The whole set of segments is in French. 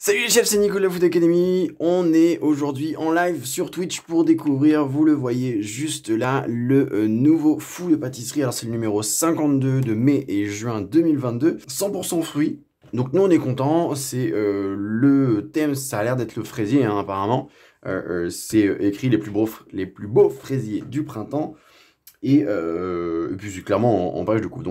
Salut les chefs, c'est Nicolas Food Academy. On est aujourd'hui en live sur Twitch pour découvrir, vous le voyez juste là, le nouveau fou de pâtisserie. Alors c'est le numéro 52 de mai et juin 2022, 100% fruits. Donc nous on est contents, c'est le thème, ça a l'air d'être le fraisier hein, apparemment. C'est écrit les plus beaux fraisiers du printemps. Et puis c'est clairement en page de coupe.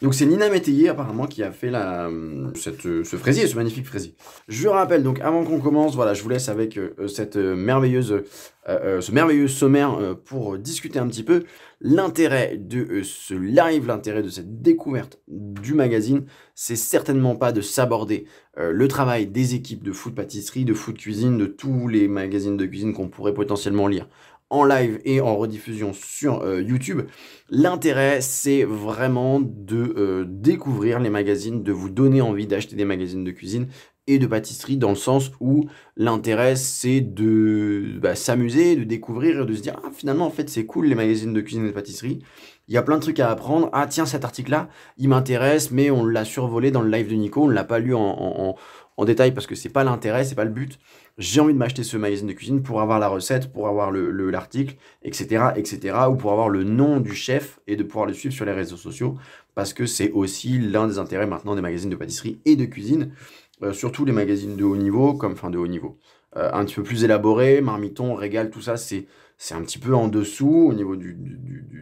Donc c'est Nina Métayer apparemment qui a fait ce fraisier, ce magnifique fraisier. Je rappelle donc avant qu'on commence, voilà, je vous laisse avec ce merveilleux sommaire pour discuter un petit peu. L'intérêt de ce live, l'intérêt de cette découverte du magazine, c'est certainement pas de s'aborder le travail des équipes de food pâtisserie, de food cuisine, de tous les magazines de cuisine qu'on pourrait potentiellement lire en live et en rediffusion sur YouTube. L'intérêt, c'est vraiment de découvrir les magazines, de vous donner envie d'acheter des magazines de cuisine et de pâtisserie, dans le sens où l'intérêt, c'est de s'amuser, de découvrir et de se dire « Ah, finalement, en fait, c'est cool les magazines de cuisine et de pâtisserie. Il y a plein de trucs à apprendre. Ah, tiens, cet article-là, il m'intéresse, mais on l'a survolé dans le live de Nico, on ne l'a pas lu en détail parce que c'est pas l'intérêt, c'est pas le but. J'ai envie de m'acheter ce magazine de cuisine pour avoir la recette, pour avoir l'article, etc., etc., ou pour avoir le nom du chef et de pouvoir le suivre sur les réseaux sociaux, parce que c'est aussi l'un des intérêts maintenant des magazines de pâtisserie et de cuisine, surtout les magazines de haut niveau, un petit peu plus élaborés, Marmiton, Régal, tout ça, c'est un petit peu en dessous au niveau du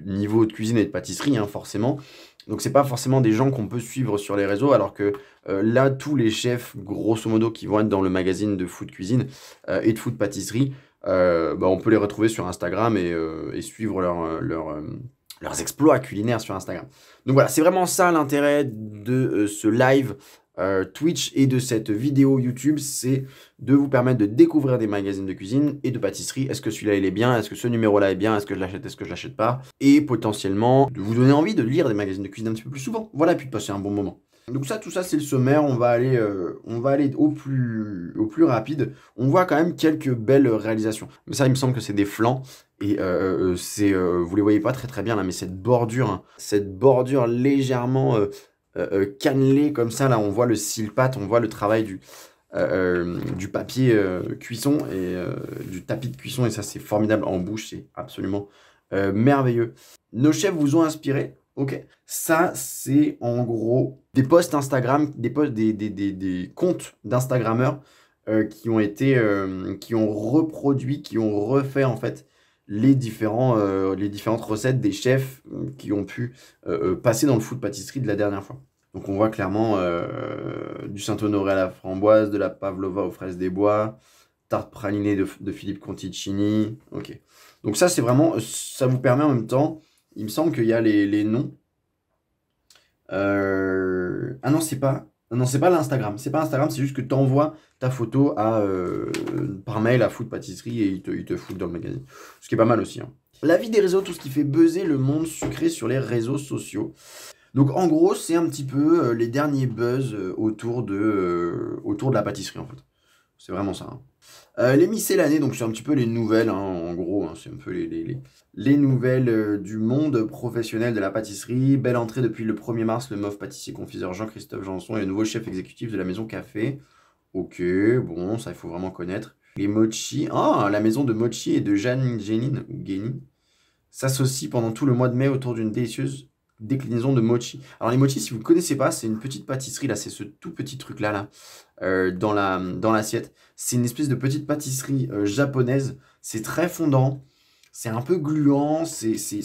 niveau de cuisine et de pâtisserie, hein, forcément. Donc c'est pas forcément des gens qu'on peut suivre sur les réseaux, alors que là, tous les chefs, grosso modo, qui vont être dans le magazine de food cuisine et de food pâtisserie, on peut les retrouver sur Instagram et suivre leurs exploits culinaires sur Instagram. Donc voilà, c'est vraiment ça l'intérêt de ce live Twitch et de cette vidéo YouTube, c'est de vous permettre de découvrir des magazines de cuisine et de pâtisserie. Est-ce que celui-là il est bien? Est-ce que ce numéro-là est bien? Est-ce que je l'achète? Est-ce que je l'achète pas? Et potentiellement de vous donner envie de lire des magazines de cuisine un petit peu plus souvent. Voilà, puis de passer un bon moment. Donc tout ça c'est le sommaire. On va aller au plus rapide. On voit quand même quelques belles réalisations. Mais ça, il me semble que c'est des flancs. Et vous les voyez pas très bien là, mais cette bordure légèrement cannelé comme ça, là on voit le cile-pâte, on voit le travail du papier cuisson et du tapis de cuisson, et ça c'est formidable en bouche, c'est absolument merveilleux. Nos chefs vous ont inspiré, ok. Ça c'est en gros des posts Instagram, des comptes d'Instagrammeurs qui ont reproduit, qui ont refait en fait les différentes recettes des chefs qui ont pu passer dans le food pâtisserie de la dernière fois. Donc on voit clairement du Saint-Honoré à la framboise, de la pavlova aux fraises des bois, tarte pralinée de Philippe Conticini. Ok. Donc ça c'est vraiment, ça vous permet en même temps, il me semble qu'il y a les noms. Ah non, c'est pas l'Instagram. C'est pas Instagram, c'est juste que tu envoies ta photo par mail à Food Pâtisserie et ils te foutent dans le magazine. Ce qui est pas mal aussi. Hein. La vie des réseaux, tout ce qui fait buzzer le monde sucré sur les réseaux sociaux. Donc en gros, c'est un petit peu les derniers buzz autour de la pâtisserie en fait. C'est vraiment ça. Hein. Les miscellanées, donc c'est un petit peu les nouvelles, hein, en gros, hein, c'est un peu les nouvelles du monde professionnel de la pâtisserie. Belle entrée depuis le 1er mars, le MOF pâtissier confiseur Jean-Christophe Janson est le nouveau chef exécutif de la maison Café. Ok, bon, ça il faut vraiment connaître. Les mochi, la maison de mochi et de Jeanne Génine, ou Guéni, s'associe pendant tout le mois de mai autour d'une délicieuse déclinaison de mochi. Alors les mochi, si vous ne connaissez pas, c'est une petite pâtisserie, là, c'est ce tout petit truc-là, dans l'assiette. C'est une espèce de petite pâtisserie japonaise. C'est très fondant, c'est un peu gluant,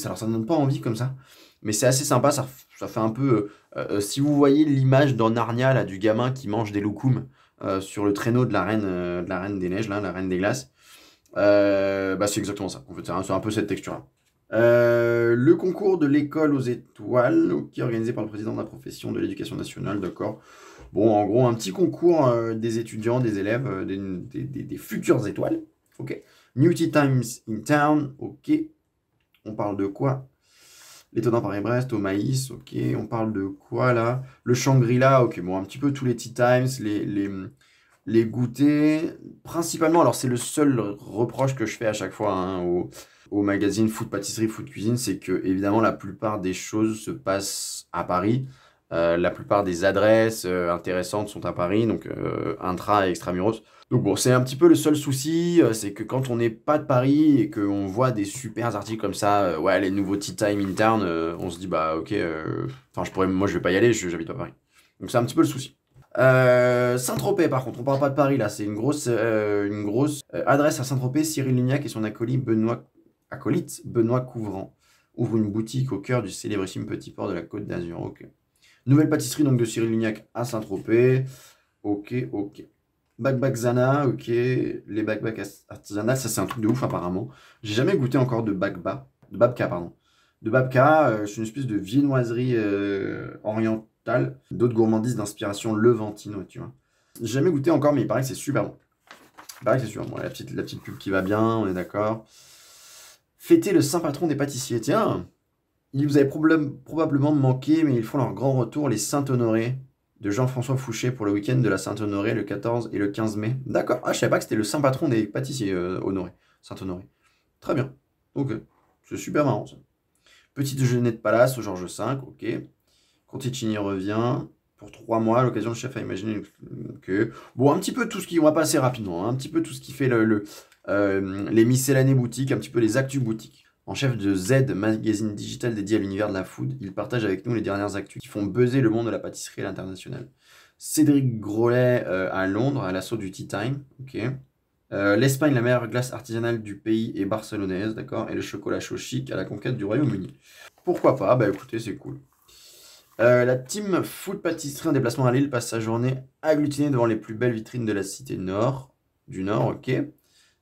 alors ça ne donne pas envie comme ça, mais c'est assez sympa, ça fait un peu... si vous voyez l'image dans Narnia, là, du gamin qui mange des loukoums sur le traîneau de la reine des neiges, là, la reine des glaces, c'est exactement ça. En fait, c'est un peu cette texture-là. Le concours de l'école aux étoiles, qui est organisé par le président de la profession de l'éducation nationale, d'accord. Bon, en gros, un petit concours des étudiants, des élèves, des futures étoiles, ok. New Tea Times in Town, ok. On parle de quoi? L'étonnant Paris-Brest, au maïs, ok. On parle de quoi, là? Le Shangri-La, ok. Bon, un petit peu tous les Tea Times, les goûters, principalement, alors c'est le seul reproche que je fais à chaque fois hein, au magazine Food Pâtisserie, Food Cuisine, c'est que évidemment la plupart des choses se passent à Paris. La plupart des adresses intéressantes sont à Paris, donc intra et extramuros. Donc bon, c'est un petit peu le seul souci, c'est que quand on n'est pas de Paris et qu'on voit des super articles comme ça, ouais, les nouveaux tea time interne, on se dit bah ok, enfin moi je vais pas y aller, j'habite pas à Paris. Donc c'est un petit peu le souci. Saint-Tropez par contre, on parle pas de Paris là, c'est une grosse adresse à Saint-Tropez. Cyril Lignac et son acolyte Benoît Couvrant ouvrent une boutique au cœur du célébrissime petit port de la Côte d'Azur. Ok. Nouvelle pâtisserie donc de Cyril Lignac à Saint-Tropez. Ok, ok. Backback Zana, ok. Les backback artisanales, ça c'est un truc de ouf apparemment. J'ai jamais goûté encore de Babka, pardon. De Babka, c'est une espèce de viennoiserie orientale, d'autres gourmandises d'inspiration levantine, ouais, tu vois. J'ai jamais goûté encore, mais il paraît que c'est super bon. Il paraît que c'est super bon. La petite pub qui va bien, on est d'accord. Fêter le saint patron des pâtissiers, tiens. Ils vous avaient probablement manqué, mais ils font leur grand retour, les Saint-Honoré de Jean-François Fouché pour le week-end de la Saint-Honoré le 14 et le 15 mai. D'accord. Ah, je savais pas que c'était le saint patron des pâtissiers, Honoré. Saint-Honoré. Très bien. Ok. C'est super marrant, ça. Petit déjeuner de palace au Georges V, ok. Conticini revient pour 3 mois, l'occasion de chef à imaginer. Ok. Bon, un petit peu tout ce qui... On va passer rapidement, hein. Un petit peu tout ce qui fait les miscellanées boutiques, un petit peu les actus boutiques. En chef de Z, magazine digital dédié à l'univers de la food, il partage avec nous les dernières actus qui font buzzer le monde de la pâtisserie à l'international. Cédric Grolet à Londres, à l'assaut du Tea Time. Ok. L'Espagne, la meilleure glace artisanale du pays est barcelonaise, d'accord. Et le chocolat chaud chic à la conquête du Royaume-Uni. Pourquoi pas? Bah écoutez, c'est cool. La team food pâtisserie en déplacement à Lille passe sa journée agglutinée devant les plus belles vitrines de la cité du Nord, ok.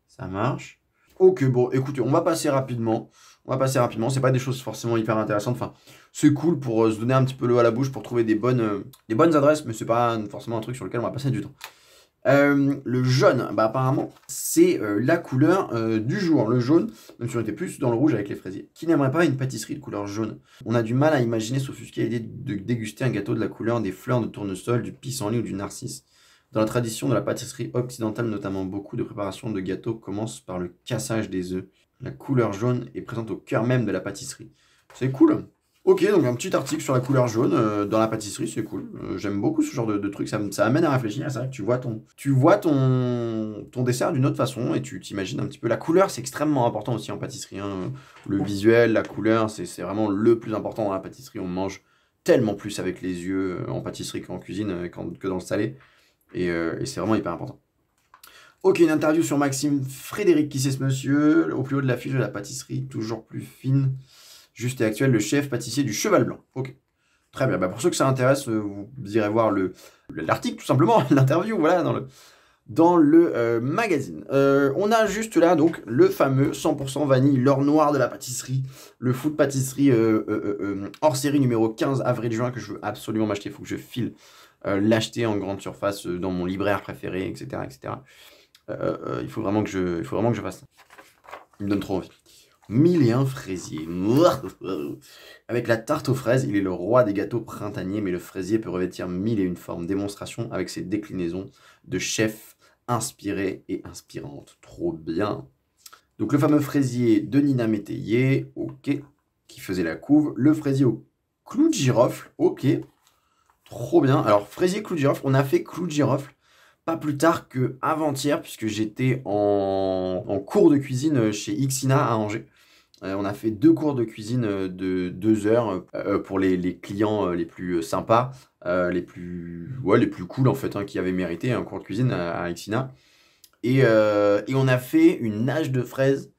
Ça marche. Ok, bon, écoutez, on va passer rapidement. C'est pas des choses forcément hyper intéressantes. Enfin, c'est cool pour se donner un petit peu l'eau à la bouche, pour trouver des bonnes adresses, mais c'est pas forcément un truc sur lequel on va passer du temps. Le jaune, bah apparemment, c'est la couleur du jour. Le jaune, même si on était plus dans le rouge avec les fraisiers. Qui n'aimerait pas une pâtisserie de couleur jaune? On a du mal à imaginer s'offusquer l'idée de déguster un gâteau de la couleur des fleurs de tournesol, du pissenlit ou du narcisse. Dans la tradition de la pâtisserie occidentale, notamment, beaucoup de préparations de gâteaux commencent par le cassage des œufs. La couleur jaune est présente au cœur même de la pâtisserie. C'est cool. Ok, donc un petit article sur la couleur jaune dans la pâtisserie, c'est cool. J'aime beaucoup ce genre de truc, ça amène à réfléchir. C'est vrai que tu vois ton dessert d'une autre façon et tu t'imagines un petit peu. La couleur, c'est extrêmement important aussi en pâtisserie, hein. Le visuel, la couleur, c'est vraiment le plus important dans la pâtisserie. On mange tellement plus avec les yeux en pâtisserie qu'en cuisine, que dans le salé. Et c'est vraiment hyper important. Ok, une interview sur Maxime Frédéric, qui c'est ce monsieur? Au plus haut de l'affiche de la pâtisserie, toujours plus fine, juste et actuelle, le chef pâtissier du Cheval Blanc. Ok, très bien. Bah, pour ceux que ça intéresse, vous irez voir l'article, tout simplement, l'interview, voilà, dans le magazine. On a juste là, donc, le fameux 100% vanille, l'or noir de la pâtisserie, le food pâtisserie hors série numéro 15 avril-juin, que je veux absolument m'acheter, il faut que je file l'acheter en grande surface dans mon libraire préféré, etc. etc. Il faut vraiment que je fasse ça. Il me donne trop envie. 1001 fraisiers. Avec la tarte aux fraises, il est le roi des gâteaux printaniers, mais le fraisier peut revêtir 1001 formes. Démonstration avec ses déclinaisons de chefs inspirés et inspirantes. Trop bien. Donc le fameux fraisier de Nina Métayer, ok, qui faisait la couve. Le fraisier au clou de girofle, ok. Trop bien. Alors, fraisier, clou de girofle. On a fait clou de girofle pas plus tard que avant-hier, puisque j'étais en cours de cuisine chez Xina à Angers. On a fait 2 cours de cuisine de 2 heures pour les clients les plus sympas, les plus cool en fait, hein, qui avaient mérité un cours de cuisine à Xina. Et on a fait une nage de fraises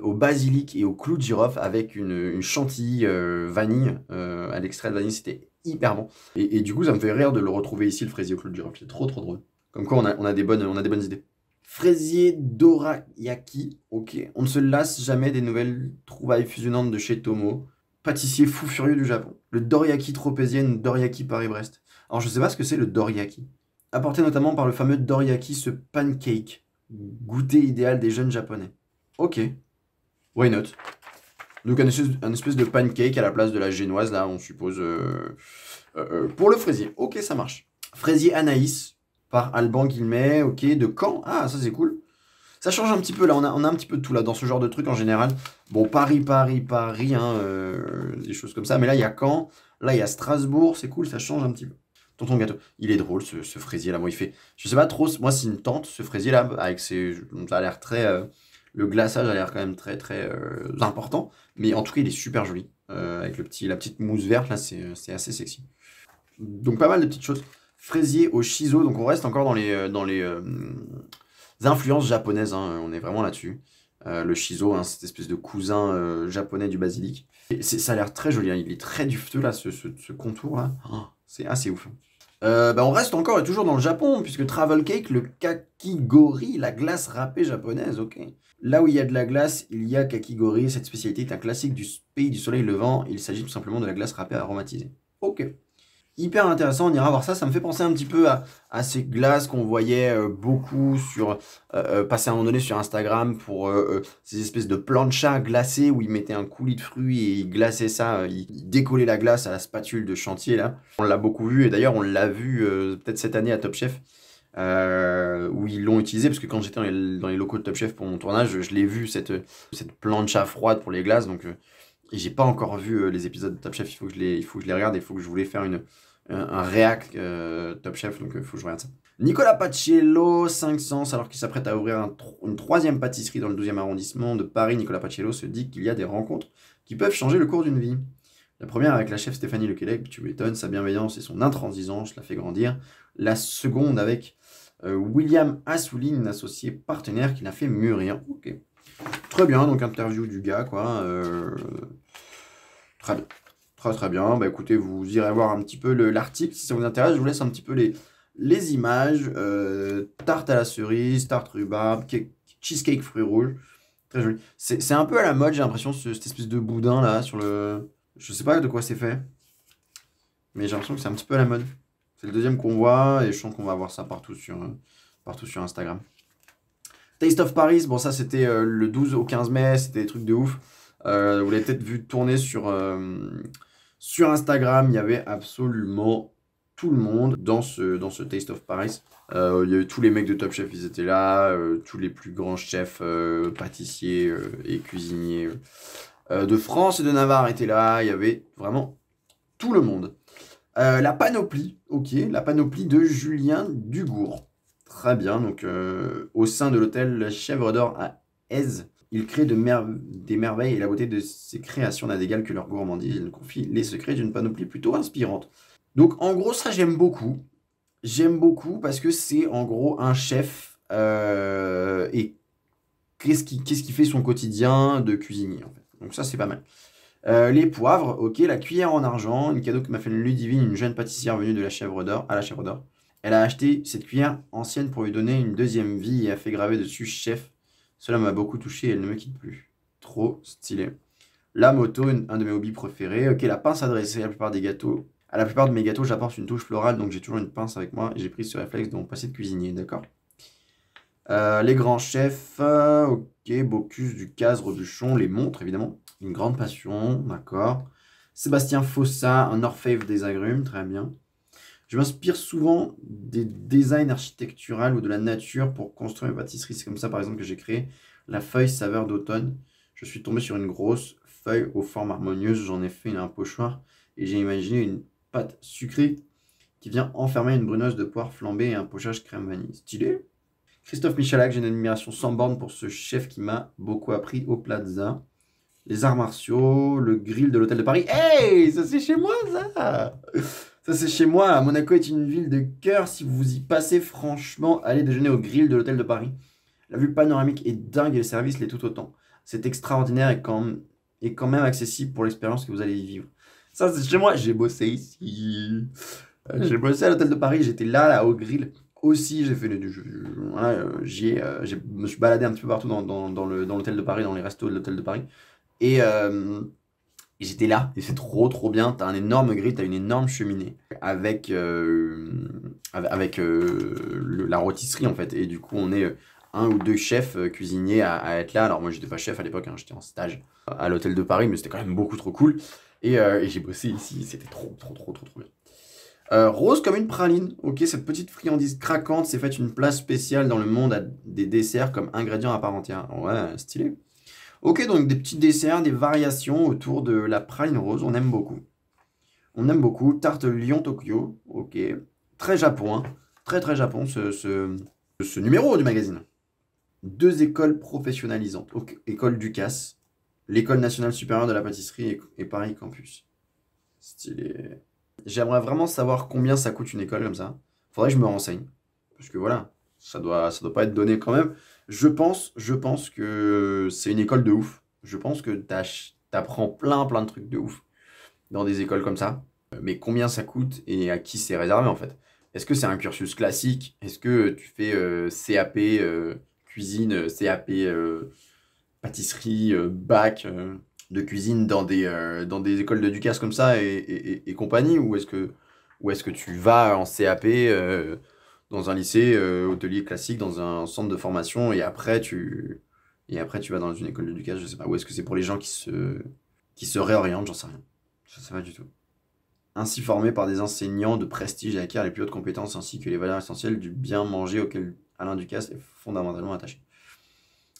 au basilic et au clou de girofle avec une chantilly vanille, à l'extrait de vanille. C'était hyper bon. Et du coup, ça me fait rire de le retrouver ici, le fraisier au clou de girofle. C'est trop drôle. Comme quoi, on a des bonnes idées. Fraisier dorayaki, ok. On ne se lasse jamais des nouvelles trouvailles fusionnantes de chez Tomo. Pâtissier fou furieux du Japon. Le dorayaki tropézienne, dorayaki Paris-Brest. Alors, je sais pas ce que c'est le dorayaki. Apporté notamment par le fameux dorayaki, ce pancake. Goûter idéal des jeunes japonais. Ok. Why not? Donc un espèce de pancake à la place de la génoise, là, on suppose, pour le fraisier. Ok, ça marche. Fraisier Anaïs, par Alban Guillemets, ok, de Caen. Ah, ça c'est cool. Ça change un petit peu, là, on a un petit peu de tout, là, dans ce genre de truc en général. Bon, Paris, hein, des choses comme ça. Mais là, il y a Caen, Là, il y a Strasbourg, c'est cool, ça change un petit peu. Tonton Gâteau, il est drôle ce fraisier là. Moi, il fait. Je sais pas trop, moi, c'est une tente, ce fraisier là, avec ses. Ça a l'air très. Le glaçage a l'air quand même très très important. Mais en tout cas, il est super joli. Avec la petite mousse verte là, c'est assez sexy. Donc, pas mal de petites choses. Fraisier au shiso, donc on reste encore dans les influences japonaises, hein, on est vraiment là-dessus. Le shiso, hein, cette espèce de cousin japonais du basilic. Et ça a l'air très joli, hein, il est très dufteux là, ce contour là. Oh, c'est assez ouf. On reste encore et toujours dans le Japon, puisque Travel Cake, le kakigori, la glace râpée japonaise, ok. Là où il y a de la glace, il y a kakigori. Cette spécialité est un classique du pays du soleil levant. Il s'agit tout simplement de la glace râpée aromatisée. Ok. Hyper intéressant, on ira voir ça. Ça me fait penser un petit peu à ces glaces qu'on voyait beaucoup passer à un moment donné sur Instagram pour ces espèces de planchas glacés où ils mettaient un coulis de fruits et ils glaçaient ça, ils décollaient la glace à la spatule de chantier là. On l'a beaucoup vu et d'ailleurs on l'a vu peut-être cette année à Top Chef où ils l'ont utilisé parce que quand j'étais dans les locaux de Top Chef pour mon tournage, je l'ai vu cette plancha froide pour les glaces donc et j'ai pas encore vu les épisodes de Top Chef, il faut que je les regarde, il faut que je voulais faire un réact Top Chef, donc il faut que je regarde ça. Nicolas Paciello, 500, alors qu'il s'apprête à ouvrir une troisième pâtisserie dans le 12e arrondissement de Paris, Nicolas Paciello se dit qu'il y a des rencontres qui peuvent changer le cours d'une vie. La première avec la chef Stéphanie Lequelec, tu m'étonnes, sa bienveillance et son intransigeance la fait grandir. La seconde avec William Assouline, associé partenaire qui l'a fait mûrir. Ok. Très bien, donc interview du gars, quoi. Très bien. Très très bien. Bah écoutez, vous irez voir un petit peu l'article si ça vous intéresse. Je vous laisse un petit peu les images. Tarte à la cerise, tarte rhubarbe, cheesecake fruits rouges. Très joli. C'est un peu à la mode, j'ai l'impression, cette espèce de boudin là sur le. Je sais pas de quoi c'est fait. Mais j'ai l'impression que c'est un petit peu à la mode. C'est le deuxième qu'on voit et je sens qu'on va voir ça partout sur Instagram. Taste of Paris, bon ça c'était le 12 au 15 mai, c'était des trucs de ouf. Vous l'avez peut-être vu tourner sur Instagram, il y avait absolument tout le monde dans ce Taste of Paris. Il y avait tous les mecs de Top Chef, ils étaient là, tous les plus grands chefs, pâtissiers et cuisiniers de France et de Navarre étaient là, il y avait vraiment tout le monde. La panoplie, ok, la panoplie de Julien Dugour. Très bien, donc au sein de l'hôtel Chèvre d'Or à Aise, il crée des merveilles et la beauté de ses créations n'a d'égal que leur gourmandise. Il nous confie les secrets d'une panoplie plutôt inspirante. Donc en gros, ça j'aime beaucoup. J'aime beaucoup parce que c'est en gros un chef et qu'est-ce qui fait son quotidien de cuisinier en fait. Donc ça c'est pas mal. Les poivres, ok, la cuillère en argent, une cadeau que m'a fait Ludivine, une jeune pâtissière venue de la Chèvre d'Or, à la Chèvre d'Or. Elle a acheté cette cuillère ancienne pour lui donner une deuxième vie et a fait graver dessus chef. Cela m'a beaucoup touché et elle ne me quitte plus. Trop stylé. La moto, un de mes hobbies préférés. Ok, la pince à dresser, la plupart des gâteaux. À la plupart de mes gâteaux, j'apporte une touche florale, donc j'ai toujours une pince avec moi et j'ai pris ce réflexe de mon passé de cuisinier, d'accord. Les grands chefs, ok, Bocuse, Ducasse, Robuchon, les montres évidemment. Une grande passion, d'accord. Sébastien Fossa, un orfèvre des agrumes, très bien. Je m'inspire souvent des designs architecturaux ou de la nature pour construire mes pâtisseries. C'est comme ça, par exemple, que j'ai créé la feuille saveur d'automne. Je suis tombé sur une grosse feuille aux formes harmonieuses. J'en ai fait un pochoir et j'ai imaginé une pâte sucrée qui vient enfermer une bruneuse de poire flambée et un pochage crème vanille. Stylé. Christophe Michalak, j'ai une admiration sans borne pour ce chef qui m'a beaucoup appris au Plaza. Les arts martiaux, le grill de l'hôtel de Paris. Hey, ça c'est chez moi ça. Ça c'est chez moi. Monaco est une ville de cœur. Si vous y passez, franchement, allez déjeuner au grill de l'hôtel de Paris. La vue panoramique est dingue et le service l'est tout autant. C'est extraordinaire et quand même accessible pour l'expérience que vous allez y vivre. Ça c'est chez moi. J'ai bossé ici. J'ai bossé à l'hôtel de Paris. J'étais là au grill. Aussi, j'ai fait voilà, je me suis baladé un petit peu partout dans l'hôtel de Paris, dans les restos de l'hôtel de Paris. Et j'étais là, et c'est trop trop bien. T'as un énorme grill, t'as une énorme cheminée avec la rôtisserie en fait. Et du coup, on est un ou deux chefs cuisiniers à être là. Alors moi, j'étais pas chef à l'époque, hein, j'étais en stage à l'hôtel de Paris, mais c'était quand même beaucoup trop cool. Et j'ai bossé ici, c'était trop bien. Rose comme une praline, ok, cette petite friandise craquante s'est faite une place spéciale dans le monde des desserts comme ingrédient à part entière. Ouais, stylé. Ok, donc des petits desserts, des variations autour de la praline rose, on aime beaucoup. On aime beaucoup. Tarte Lyon-Tokyo. Ok. Très Japon, hein. Très très Japon ce numéro du magazine. 2 écoles professionnalisantes. Ok. École Ducasse, l'École nationale supérieure de la pâtisserie et Paris Campus. Stylé. J'aimerais vraiment savoir combien ça coûte une école comme ça. Faudrait que je me renseigne. Parce que voilà, ça doit pas être donné quand même. Je pense que c'est une école de ouf. Je pense que t'apprends plein de trucs de ouf dans des écoles comme ça. Mais combien ça coûte et à qui c'est réservé en fait? Est-ce que c'est un cursus classique? Est-ce que tu fais CAP cuisine, CAP pâtisserie, bac de cuisine dans des écoles de Ducasse comme ça et compagnie? Ou est-ce que tu vas en CAP dans un lycée hôtelier classique, dans un centre de formation et après tu vas dans une école de Ducasse, je sais pas. Ou est-ce que c'est pour les gens qui se réorientent? J'en sais rien. Je sais pas du tout. Ainsi formés par des enseignants de prestige et acquièrent les plus hautes compétences ainsi que les valeurs essentielles du bien manger auquel Alain Ducasse est fondamentalement attaché.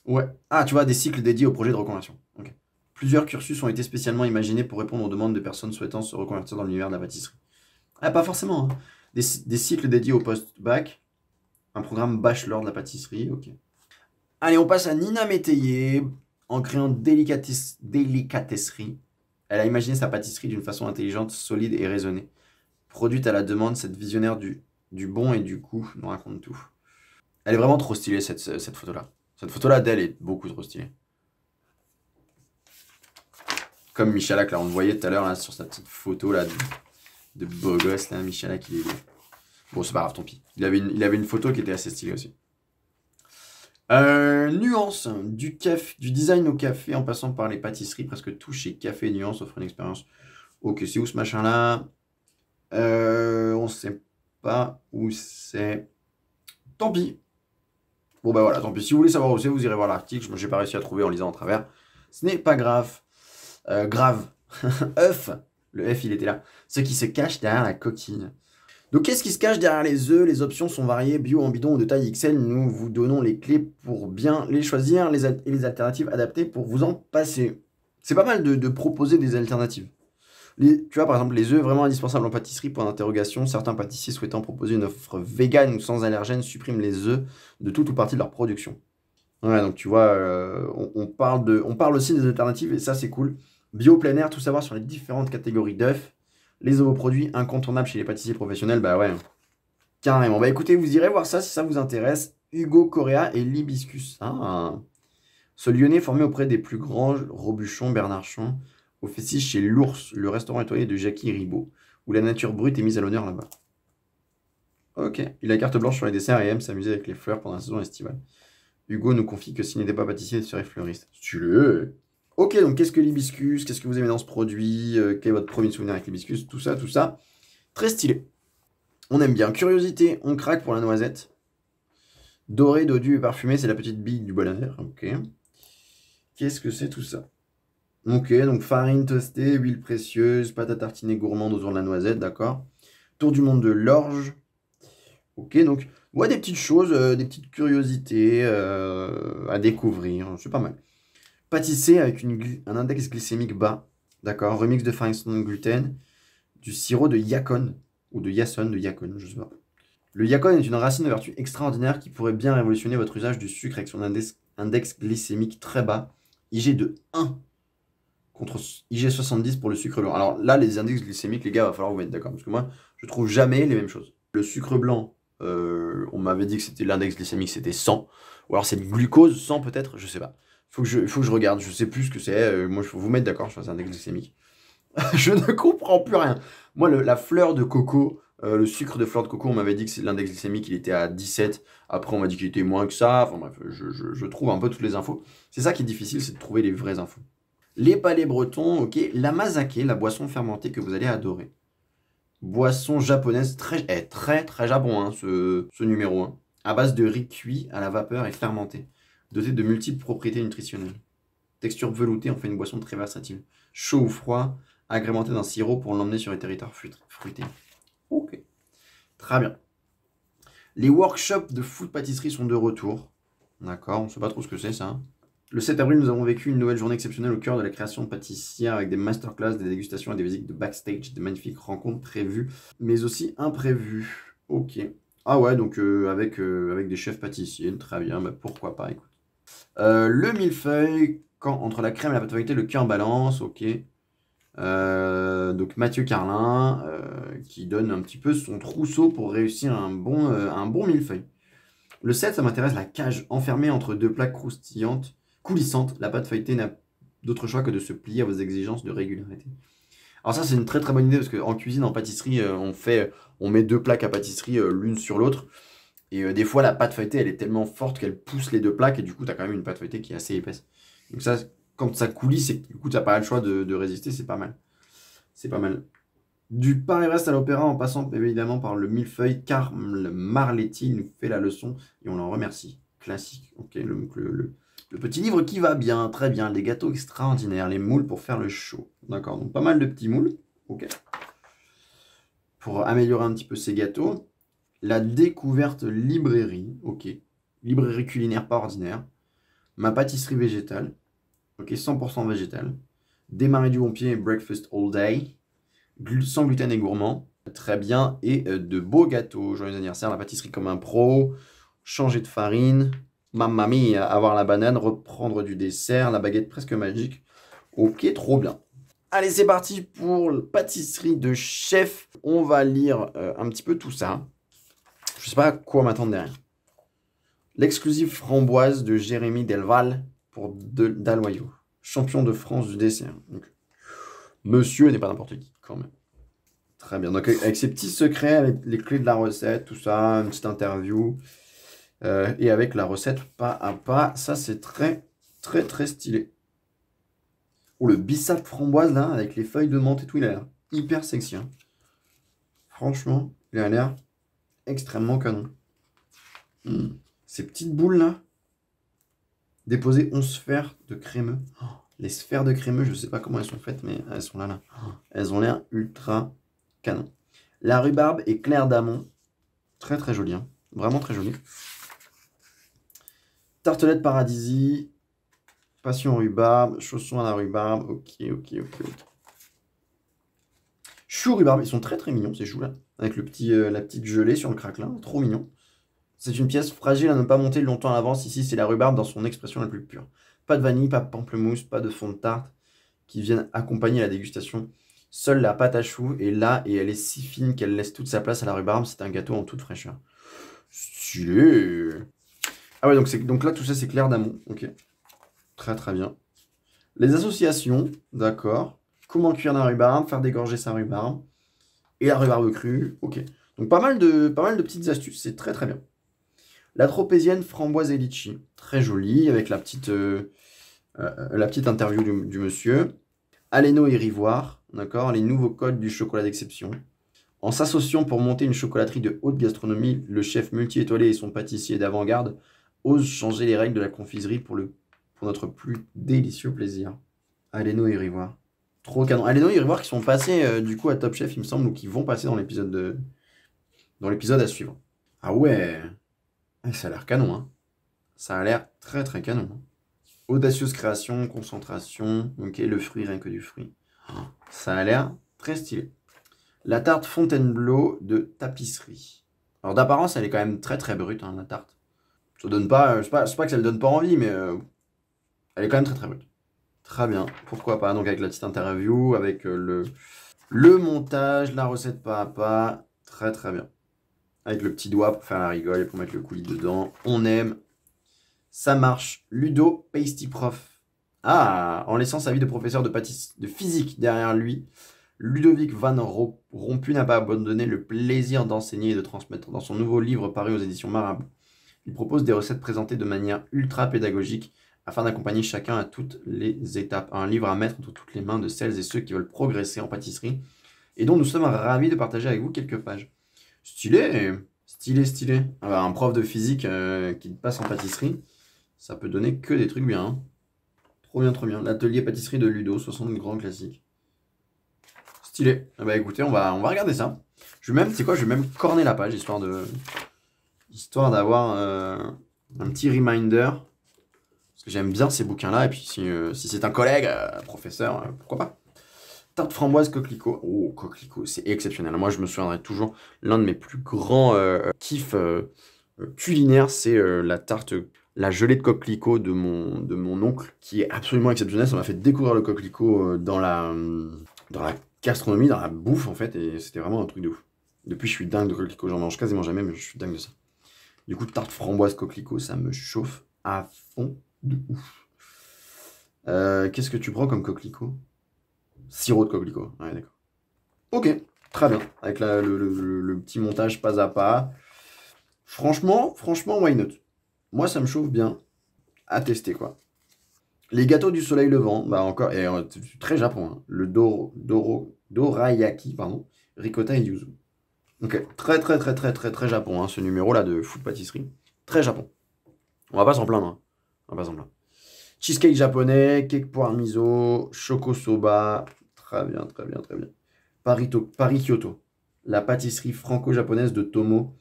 Ouais. Ah, tu vois, des cycles dédiés au projet de reconversion. Ok. Plusieurs cursus ont été spécialement imaginés pour répondre aux demandes de personnes souhaitant se reconvertir dans l'univers de la pâtisserie. Ah, pas forcément, hein. Des cycles dédiés au post-bac, un programme bachelor de la pâtisserie, ok. Allez, on passe à Nina Métayer en créant Délicatesserie. Elle a imaginé sa pâtisserie d'une façon intelligente, solide et raisonnée. Produite à la demande, cette visionnaire du bon et du goût nous raconte tout. Elle est vraiment trop stylée, cette photo-là. Cette photo-là d'elle est beaucoup trop stylée. Comme Michalak, là, on le voyait tout à l'heure, là, sur sa petite photo, là, de beau gosse, là, Michalak, il est beau. Bon, c'est pas grave, tant pis. Il avait une photo qui était assez stylée aussi. Nuance, du design au café en passant par les pâtisseries, presque tout chez Café Nuance offre une expérience. Ok, c'est où ce machin-là? On sait pas où c'est. Tant pis. Bon bah voilà, tant pis. Si vous voulez savoir où c'est, vous irez voir l'article. Moi, j'ai pas réussi à trouver en lisant en travers. Ce n'est pas grave. Grave. œuf. Le F, il était là. Ce qui se cache derrière la coquille. Donc, qu'est-ce qui se cache derrière les œufs? Les options sont variées, bio, en bidon ou de taille XL. Nous vous donnons les clés pour bien les choisir et les alternatives adaptées pour vous en passer. C'est pas mal de proposer des alternatives. Tu vois, par exemple, les œufs vraiment indispensables en pâtisserie, point d'interrogation. Certains pâtissiers souhaitant proposer une offre végane ou sans allergène suppriment les œufs de toute ou partie de leur production. Ouais, donc tu vois, on parle aussi des alternatives et ça, c'est cool. Bio, plein air, tout savoir sur les différentes catégories d'œufs. Les ovoproduits incontournables chez les pâtissiers professionnels, bah ouais, carrément. Bah écoutez, vous irez voir ça si ça vous intéresse. Hugo Correa et l'Hibiscus. Ah. Ce Lyonnais formé auprès des plus grands Robuchon, Bernardchon, officie chez l'Ours, le restaurant étoilé de Jackie Ribot, où la nature brute est mise à l'honneur là-bas. Ok, il a carte blanche sur les desserts et aime s'amuser avec les fleurs pendant la saison estivale. Hugo nous confie que s'il n'était pas pâtissier, il serait fleuriste. Stylé. Ok, donc qu'est-ce que l'hibiscus? Qu'est-ce que vous aimez dans ce produit? Quel est votre premier souvenir avec l'hibiscus? Tout ça, tout ça. Très stylé. On aime bien. Curiosité, on craque pour la noisette. Doré, dodu et parfumé, c'est la petite bille du bonheur. Ok. Qu'est-ce que c'est tout ça? Ok, donc farine toastée, huile précieuse, pâte à tartiner gourmande autour de la noisette, d'accord. Tour du monde de l'orge. Ok, donc, ouais, des petites choses, des petites curiosités à découvrir. C'est pas mal. Pâtissé avec un index glycémique bas, d'accord. Remix de farine sans gluten, du sirop de yacon, ou de yasson, de yacon, je sais pas. Le yacon est une racine de vertu extraordinaire qui pourrait bien révolutionner votre usage du sucre avec son index glycémique très bas, IG de 1 contre IG 70 pour le sucre blanc. Alors là, les index glycémiques, les gars, va falloir vous mettre d'accord, parce que moi, je trouve jamais les mêmes choses. Le sucre blanc, on m'avait dit que c'était l'index glycémique, c'était 100, ou alors c'est le glucose 100 peut-être, je sais pas. Il faut que je regarde, je sais plus ce que c'est. Moi, il faut vous mettre d'accord, je fais un index glycémique. Je ne comprends plus rien. Moi, la fleur de coco, le sucre de fleur de coco, on m'avait dit que l'index glycémique, il était à 17. Après, on m'a dit qu'il était moins que ça. Enfin bref, je trouve un peu toutes les infos. C'est ça qui est difficile, c'est de trouver les vraies infos. Les palais bretons, ok. L'amazake, la boisson fermentée que vous allez adorer. Boisson japonaise, très très japon, hein, ce numéro 1. À base de riz cuit à la vapeur et fermenté. Doté de multiples propriétés nutritionnelles. Texture veloutée en fait une boisson très versatile. Chaud ou froid, agrémenté d'un sirop pour l'emmener sur les territoires fruités. Ok, très bien. Les workshops de food pâtisserie sont de retour. D'accord, on ne sait pas trop ce que c'est ça. Le 7 avril, nous avons vécu une nouvelle journée exceptionnelle au cœur de la création pâtissière avec des masterclass, des dégustations et des visites de backstage, des magnifiques rencontres prévues, mais aussi imprévues. Ok. Ah ouais, donc avec des chefs pâtissiers, très bien, bah pourquoi pas, écoute. Le millefeuille, quand entre la crème et la pâte feuilletée, le cœur balance, ok. Donc Mathieu Carlin, qui donne un petit peu son trousseau pour réussir un bon millefeuille. Le 7, ça m'intéresse, la cage enfermée entre deux plaques croustillantes, coulissantes. La pâte feuilletée n'a d'autre choix que de se plier à vos exigences de régularité. Alors ça, c'est une très très bonne idée parce qu'en cuisine, en pâtisserie, on met deux plaques à pâtisserie l'une sur l'autre. Et des fois, la pâte feuilletée, elle est tellement forte qu'elle pousse les deux plaques et du coup, tu as quand même une pâte feuilletée qui est assez épaisse. Donc ça, quand ça coulisse et que du coup, tu n'as pas le choix de résister, c'est pas mal. C'est pas mal. Du Paris-Brest à l'Opéra, en passant évidemment par le millefeuille, Carl Marletti nous fait la leçon et on l'en remercie. Classique. Ok, le petit livre qui va bien, très bien. Les gâteaux extraordinaires, les moules pour faire le show. D'accord, donc pas mal de petits moules. Ok. Pour améliorer un petit peu ces gâteaux. La découverte librairie. Ok. Librairie culinaire pas ordinaire. Ma pâtisserie végétale. Ok, 100% végétale. Démarrer du bon pied et breakfast all day. Sans gluten et gourmand, très bien, et de beaux gâteaux. Joyeux anniversaire, la pâtisserie comme un pro, changer de farine, mamma mia, avoir la banane, reprendre du dessert, la baguette presque magique. Ok, trop bien. Allez, c'est parti pour la pâtisserie de chef. On va lire un petit peu tout ça. Je sais pas à quoi m'attendre derrière. L'exclusive framboise de Jérémy Delval pour Daloyau, champion de France du dessert. Donc, monsieur n'est pas n'importe qui, quand même. Très bien. Donc, avec ses petits secrets, avec les clés de la recette, tout ça, une petite interview. Et avec la recette pas à pas. Ça, c'est très, très, très stylé. Oh, le bissap framboise, là, avec les feuilles de menthe et tout, il a l'air hyper sexy. Hein. Franchement, il a l'air extrêmement canon. Ces petites boules, là, déposer 11 sphères de crémeux. Oh, les sphères de crémeux, je ne sais pas comment elles sont faites, mais elles sont là. Oh, elles ont l'air ultra canon. La rhubarbe et claire d'amont. Très très joli. Hein. Vraiment très joli. Tartelette paradisie. Passion rhubarbe. Chaussons à la rhubarbe. Ok. Chou rhubarbe. Ils sont très très mignons ces choux là. Avec la petite gelée sur le craquelin. Trop mignon. C'est une pièce fragile à ne pas monter longtemps à l'avance. Ici, c'est la rhubarbe dans son expression la plus pure. Pas de vanille, pas de pamplemousse, pas de fond de tarte qui viennent accompagner la dégustation. Seule la pâte à choux est là et elle est si fine qu'elle laisse toute sa place à la rhubarbe. C'est un gâteau en toute fraîcheur. Stylé. Ah ouais, donc là, tout ça, c'est clair d'amont. Ok. Très très bien. Les associations, d'accord. Comment cuire la rhubarbe, faire dégorger sa rhubarbe. Et la rhubarbe crue. Ok. Donc pas mal de petites astuces. C'est très très bien. La tropézienne framboise et litchi. Très jolie, avec la petite interview du monsieur. Aléno et Ivoire, d'accord, les nouveaux codes du chocolat d'exception. En s'associant pour monter une chocolaterie de haute gastronomie, le chef multi-étoilé et son pâtissier d'avant-garde osent changer les règles de la confiserie pour notre plus délicieux plaisir. Aléno et Ivoire. Trop canon. Aléno et Ivoire qui sont passés du coup à Top Chef, il me semble, ou qui vont passer dans l'épisode à suivre. Ah ouais, ça a l'air canon, hein. Ça a l'air très très canon. Hein. Audacieuse création, concentration, ok, le fruit, rien que du fruit. Ça a l'air très stylé. La tarte Fontainebleau de tapisserie. Alors d'apparence, elle est quand même très très brute, hein, la tarte. Ça donne pas, c'est pas que ça ne donne pas envie, mais elle est quand même très très brute. Très bien, pourquoi pas. Donc avec la petite interview, avec le montage, la recette pas à pas. Très très bien. Avec le petit doigt pour faire la rigole et pour mettre le coulis dedans. On aime. Ça marche. Ludo Pasty Prof. Ah, en laissant sa vie de professeur de physique derrière lui, Ludovic Van Rompuy n'a pas abandonné le plaisir d'enseigner et de transmettre. Dans son nouveau livre paru aux éditions Marabout, il propose des recettes présentées de manière ultra pédagogique afin d'accompagner chacun à toutes les étapes. Un livre à mettre entre toutes les mains de celles et ceux qui veulent progresser en pâtisserie et dont nous sommes ravis de partager avec vous quelques pages. Stylé. Alors, un prof de physique qui passe en pâtisserie, ça peut donner que des trucs bien. Hein. Trop bien. L'atelier pâtisserie de Ludo, 60 grands classiques. Stylé. Ah bah écoutez, on va regarder ça. Je vais même corner la page, histoire d'avoir un petit reminder. Parce J'aime bien ces bouquins-là, et puis si c'est un collègue, professeur, pourquoi pas. Tarte framboise coquelicot. Oh, coquelicot, c'est exceptionnel. Moi, je me souviendrai toujours, l'un de mes plus grands kiffs culinaires, c'est la gelée de coquelicot de mon oncle, qui est absolument exceptionnelle. Ça m'a fait découvrir le coquelicot dans la gastronomie, dans la bouffe, en fait, et c'était vraiment un truc de ouf. Depuis, je suis dingue de coquelicot. J'en mange quasiment jamais, mais je suis dingue de ça. Du coup, tarte framboise coquelicot, ça me chauffe à fond de ouf. Qu'est-ce que tu prends comme coquelicot? Sirop de coquelicot, ouais, d'accord. Ok, très bien. Avec le petit montage pas à pas. Franchement, why not? Moi, ça me chauffe bien. À tester, quoi. Les gâteaux du soleil levant, bah encore, et très Japon, hein. Le dorayaki, pardon, ricotta et yuzu. Ok, très Japon, hein, ce numéro-là de food pâtisserie. Très Japon. On va pas s'en plaindre, hein. On va pas s'en plaindre. Cheesecake japonais, cake poire miso, choco soba. Très bien. Paris Kyoto. La pâtisserie franco-japonaise de Tomo.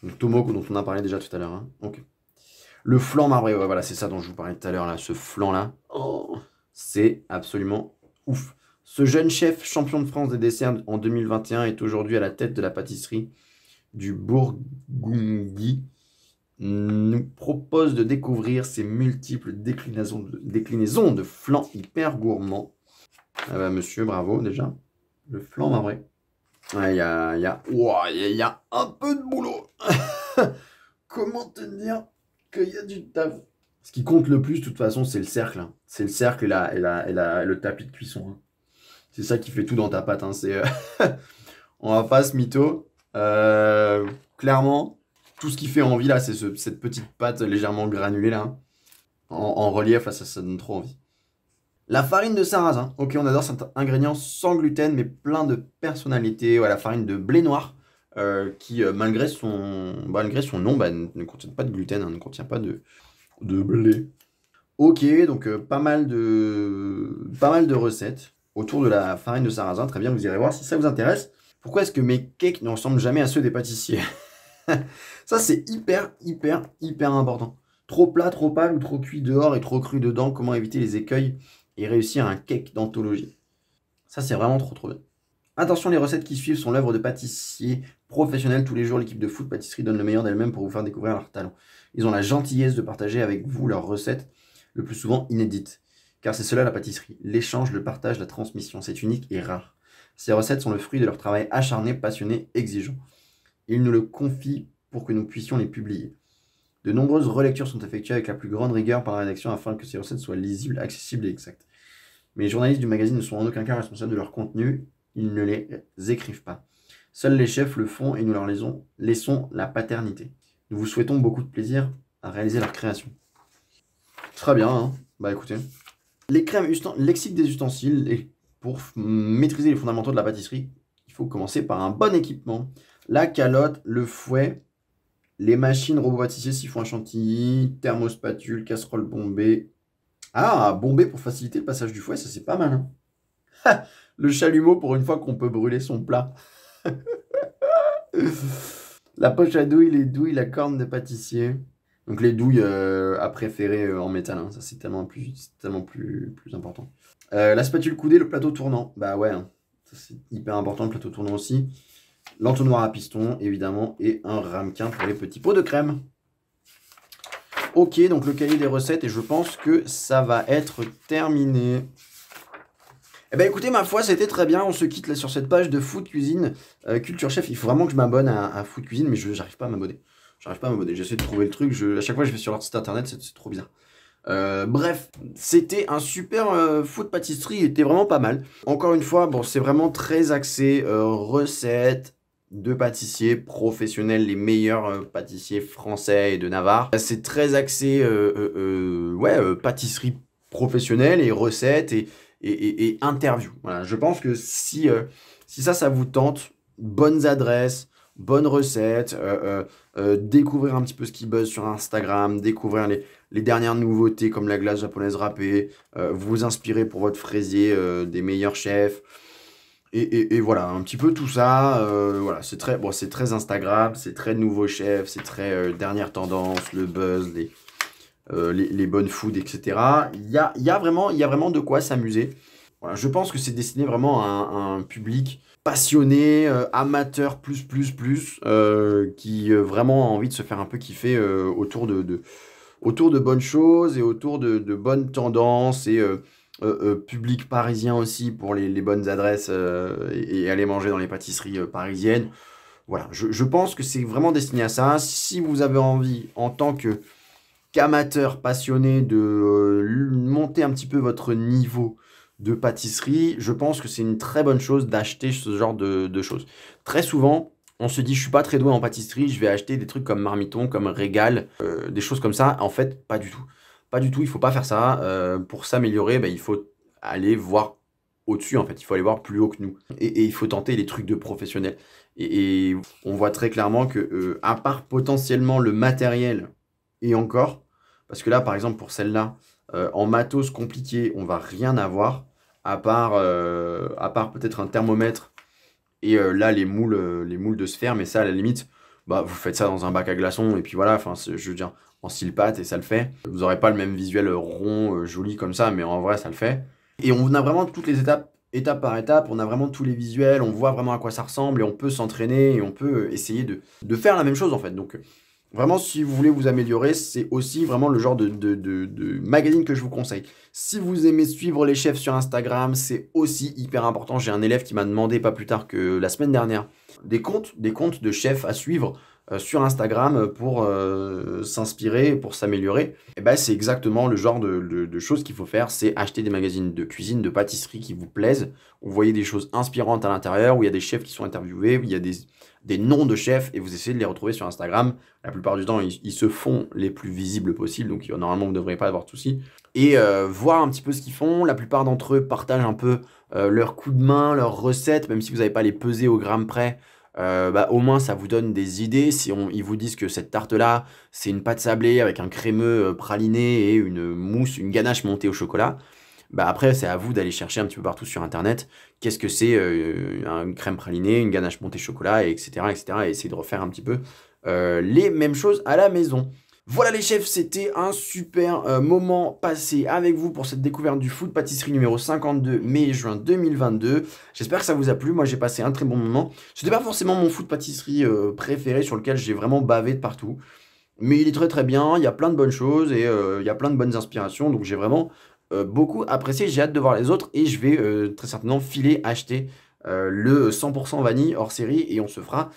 Donc Tomo, dont on a parlé déjà tout à l'heure. Hein. Ok. Le flan marbré, ouais, voilà, c'est ça dont je vous parlais tout à l'heure, là. Ce flan-là, oh, c'est absolument ouf. Ce jeune chef, champion de France des desserts en 2021, est aujourd'hui à la tête de la pâtisserie du Bourgogne. Nous propose de découvrir ces multiples déclinaisons de flan hyper gourmands. Ah bah monsieur, bravo déjà. Le flan marbré. Ouais, il y a un peu de boulot. Comment te dire qu'il y a du taf? Ce qui compte le plus, de toute façon, c'est le cercle. Hein. C'est le cercle et le tapis de cuisson. Hein. C'est ça qui fait tout dans ta pâte. Hein. On va pas se mytho. Clairement, tout ce qui fait envie, là, c'est cette petite pâte légèrement granulée, là. En relief, là, ça donne trop envie. La farine de sarrasin. Ok, on adore cet ingrédient sans gluten, mais plein de personnalité. Ouais, la farine de blé noir, qui, malgré son nom, bah, ne contient pas de gluten, hein, ne contient pas de blé. Ok, donc pas mal de recettes autour de la farine de sarrasin. Très bien, vous irez voir si ça vous intéresse. Pourquoi est-ce que mes cakes ne ressemblent jamais à ceux des pâtissiers? Ça, c'est hyper important. Trop plat, trop pâle ou trop cuit dehors et trop cru dedans. Comment éviter les écueils et réussir un cake d'anthologie? Ça, c'est vraiment trop bien. Attention, les recettes qui suivent sont l'œuvre de pâtissiers professionnels. Tous les jours, l'équipe de Food Pâtisserie donne le meilleur d'elle-même pour vous faire découvrir leurs talents. Ils ont la gentillesse de partager avec vous leurs recettes, le plus souvent inédites. Car c'est cela la pâtisserie, l'échange, le partage, la transmission. C'est unique et rare. Ces recettes sont le fruit de leur travail acharné, passionné, exigeant. Ils nous le confient pour que nous puissions les publier. De nombreuses relectures sont effectuées avec la plus grande rigueur par la rédaction afin que ces recettes soient lisibles, accessibles et exactes. Mais les journalistes du magazine ne sont en aucun cas responsables de leur contenu, ils ne les écrivent pas. Seuls les chefs le font et nous leur laissons la paternité. Nous vous souhaitons beaucoup de plaisir à réaliser leur création. Très bien, hein. Bah écoutez. Lexique des ustensiles. Et pour maîtriser les fondamentaux de la pâtisserie, il faut commencer par un bon équipement. La calotte, le fouet, les machines robots pâtissiers, siphon à chantilly, thermospatule, casserole bombée. Ah, bombée pour faciliter le passage du fouet, ça c'est pas mal. Hein. Le chalumeau pour une fois qu'on peut brûler son plat. La poche à douille, les douilles, la corne de pâtissier. Donc les douilles à préférer en métal, hein. Ça c'est tellement plus important. La spatule coudée, le plateau tournant. Bah ouais, hein. Ça c'est hyper important, le plateau tournant aussi. L'entonnoir à piston, évidemment, et un ramequin pour les petits pots de crème. Ok, donc le cahier des recettes, et je pense que ça va être terminé. Eh ben écoutez, ma foi, c'était très bien. On se quitte là sur cette page de Food Cuisine Culture Chef. Il faut vraiment que je m'abonne à Food Cuisine, mais j'arrive pas à m'abonner. J'essaie de trouver le truc. À chaque fois, je vais sur leur site internet, c'est trop bizarre. Bref, c'était un super food pâtisserie, il était vraiment pas mal. Encore une fois, bon, c'est vraiment très axé recettes de pâtissiers professionnels, les meilleurs pâtissiers français et de Navarre. C'est très axé pâtisserie professionnelle et recettes et interviews. Voilà, je pense que si ça vous tente, bonnes adresses, bonnes recettes, découvrir un petit peu ce qui buzz sur Instagram, découvrir les dernières nouveautés comme la glace japonaise râpée, vous inspirer pour votre fraisier des meilleurs chefs, et voilà, un petit peu tout ça. Voilà, c'est très Instagram, c'est très nouveau chef, c'est très dernière tendance, le buzz, les bonnes foods, etc. Il y a vraiment de quoi s'amuser. Voilà, je pense que c'est destiné vraiment à un public passionné, amateur, qui vraiment a envie de se faire un peu kiffer autour de bonnes choses et autour de bonnes tendances et public parisien aussi pour les bonnes adresses et aller manger dans les pâtisseries parisiennes. Voilà, je pense que c'est vraiment destiné à ça. Si vous avez envie, en tant qu'amateur passionné, de monter un petit peu votre niveau de pâtisserie, je pense que c'est une très bonne chose d'acheter ce genre de choses. Très souvent, on se dit, je suis pas très doué en pâtisserie, je vais acheter des trucs comme Marmiton, comme Régal, des choses comme ça. En fait, pas du tout. Pas du tout, il faut pas faire ça. Pour s'améliorer, il faut aller voir au-dessus, en fait. Il faut aller voir plus haut que nous. Et il faut tenter les trucs de professionnels. Et on voit très clairement que, à part potentiellement le matériel, et encore, parce que là, par exemple, pour celle-là, en matos compliqué, on va rien avoir, à part peut-être un thermomètre et là, les moules de sphère, mais ça, à la limite, vous faites ça dans un bac à glaçons, et puis voilà, enfin, je veux dire, en style pâte, et ça le fait. Vous n'aurez pas le même visuel rond, joli comme ça, mais en vrai, ça le fait. Et on a vraiment toutes les étapes, étape par étape, on a vraiment tous les visuels, on voit vraiment à quoi ça ressemble, et on peut s'entraîner, et on peut essayer de faire la même chose, en fait. Donc, vraiment, si vous voulez vous améliorer, c'est aussi vraiment le genre de magazine que je vous conseille. Si vous aimez suivre les chefs sur Instagram, c'est aussi hyper important. J'ai un élève qui m'a demandé pas plus tard que la semaine dernière des comptes de chefs à suivre sur Instagram pour s'inspirer, pour s'améliorer. Et ben, c'est exactement le genre de choses qu'il faut faire. C'est acheter des magazines de cuisine, de pâtisserie qui vous plaisent. Vous voyez des choses inspirantes à l'intérieur, où il y a des chefs qui sont interviewés, où il y a des noms de chefs, et vous essayez de les retrouver sur Instagram. La plupart du temps, ils se font les plus visibles possibles, donc normalement, vous ne devriez pas avoir de soucis. Et voir un petit peu ce qu'ils font. La plupart d'entre eux partagent un peu leurs coups de main, leurs recettes, même si vous n'avez pas les peser au gramme près. Au moins, ça vous donne des idées. Si ils vous disent que cette tarte-là, c'est une pâte sablée avec un crémeux praliné et une mousse, une ganache montée au chocolat, après, c'est à vous d'aller chercher un petit peu partout sur Internet qu'est-ce que c'est une crème pralinée, une ganache montée chocolat, et etc., etc., et essayer de refaire un petit peu les mêmes choses à la maison. Voilà les chefs, c'était un super moment passé avec vous pour cette découverte du food pâtisserie numéro 52 mai-juin 2022. J'espère que ça vous a plu, moi j'ai passé un très bon moment. C'était pas forcément mon food pâtisserie préféré sur lequel j'ai vraiment bavé de partout. Mais il est très très bien, il y a plein de bonnes choses et il y a plein de bonnes inspirations. Donc j'ai vraiment beaucoup apprécié, j'ai hâte de voir les autres et je vais très certainement filer acheter le 100% vanille hors série et on se fera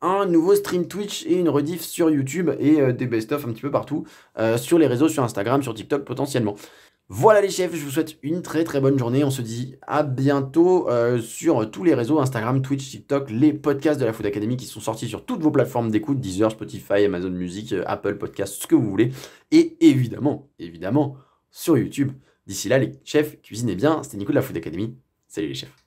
un nouveau stream Twitch et une rediff sur YouTube et des best-of un petit peu partout sur les réseaux, sur Instagram, sur TikTok potentiellement. Voilà les chefs, je vous souhaite une très très bonne journée. On se dit à bientôt sur tous les réseaux, Instagram, Twitch, TikTok, les podcasts de la Food Academy qui sont sortis sur toutes vos plateformes d'écoute, Deezer, Spotify, Amazon Music, Apple Podcasts, ce que vous voulez. Et évidemment, sur YouTube. D'ici là les chefs, cuisinez bien. C'était Nico de la Food Academy. Salut les chefs.